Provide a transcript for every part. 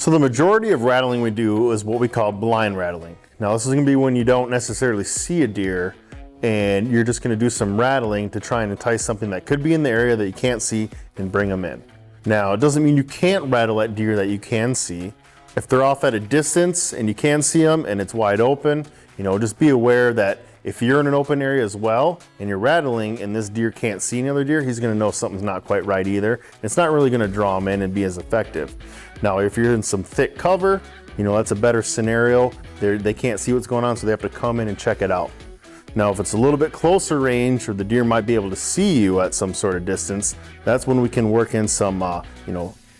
So the majority of rattling we do is what we call blind rattling. Now this is going to be when you don't necessarily see a deer and you're just going to do some rattling to try and entice something that could be in the area that you can't see and bring them in. Now it doesn't mean you can't rattle at deer that you can see. If they're off at a distance and you can see them and it's wide open, just be aware that if you're in an open area as well and you're rattling and this deer can't see any other deer, he's going to know something's not quite right either. It's not really going to draw him in and be as effective. Now, if you're in some thick cover, that's a better scenario. They can't see what's going on, so they have to come in and check it out. Now, if it's a little bit closer range or the deer might be able to see you at some sort of distance, that's when we can work in some,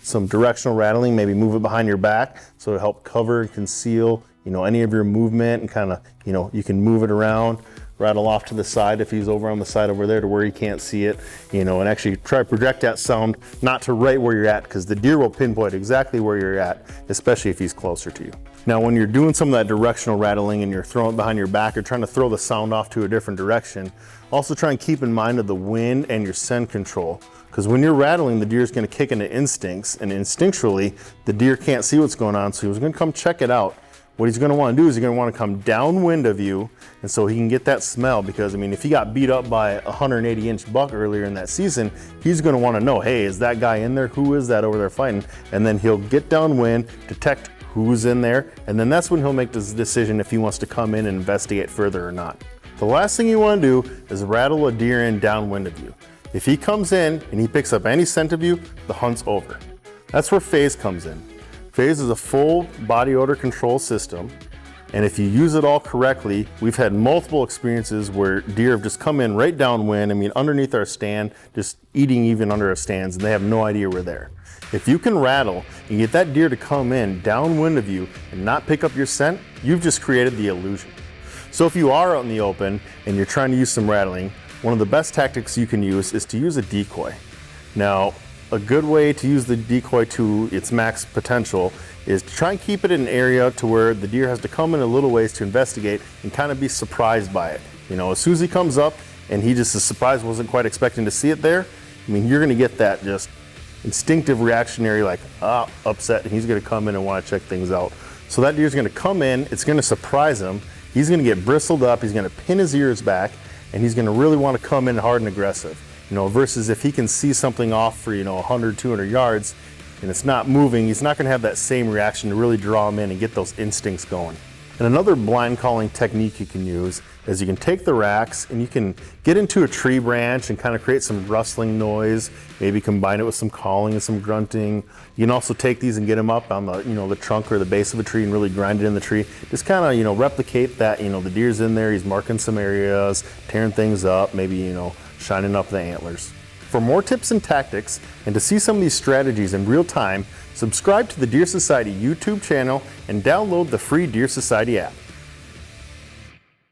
some directional rattling, maybe move it behind your back so to help cover and conceal, any of your movement and kind of, you can move it around, rattle off to the side if he's over on the side over there to where he can't see it, and actually try to project that sound not to right where you're at, because the deer will pinpoint exactly where you're at, especially if he's closer to you. Now, when you're doing some of that directional rattling and you're throwing it behind your back or trying to throw the sound off to a different direction, also try and keep in mind of the wind and your scent control. Because when you're rattling, the deer is going to kick into instincts, and instinctually, the deer can't see what's going on, so he's going to come check it out. What he's going to want to do is he's going to want to come downwind of you, and so he can get that smell, because if he got beat up by a 180-inch buck earlier in that season, he's going to want to know, hey, is that guy in there? Who is that over there fighting? And then he'll get downwind, detect who's in there, and then that's when he'll make this decision if he wants to come in and investigate further or not. The last thing you want to do is rattle a deer in downwind of you. If he comes in and he picks up any scent of you, the hunt's over. That's where phase comes in. Phase is a full body odor control system, and if you use it all correctly, we've had multiple experiences where deer have just come in right downwind, underneath our stand, just eating even under our stands, and they have no idea we're there. If you can rattle and get that deer to come in downwind of you and not pick up your scent, you've just created the illusion. So if you are out in the open and you're trying to use some rattling, one of the best tactics you can use is to use a decoy. Now, a good way to use the decoy to its max potential is to try and keep it in an area to where the deer has to come in a little ways to investigate and kind of be surprised by it. As soon as he comes up and he just is surprised, wasn't quite expecting to see it there, you're going to get that just instinctive reactionary upset, and he's going to come in and want to check things out. So that deer's going to come in, it's going to surprise him, he's going to get bristled up, he's going to pin his ears back, and he's going to really want to come in hard and aggressive. Versus if he can see something off for 100, 200 yards and it's not moving, he's not going to have that same reaction to really draw him in and get those instincts going. And another blind calling technique you can use is you can take the racks and you can get into a tree branch and kind of create some rustling noise, maybe combine it with some calling and some grunting. You can also take these and get them up on the the trunk or the base of a tree and really grind it in the tree. Just kind of replicate that the deer's in there, he's marking some areas, tearing things up, maybe shining up the antlers. For more tips and tactics and to see some of these strategies in real time, subscribe to the Deer Society YouTube channel and download the free Deer Society app.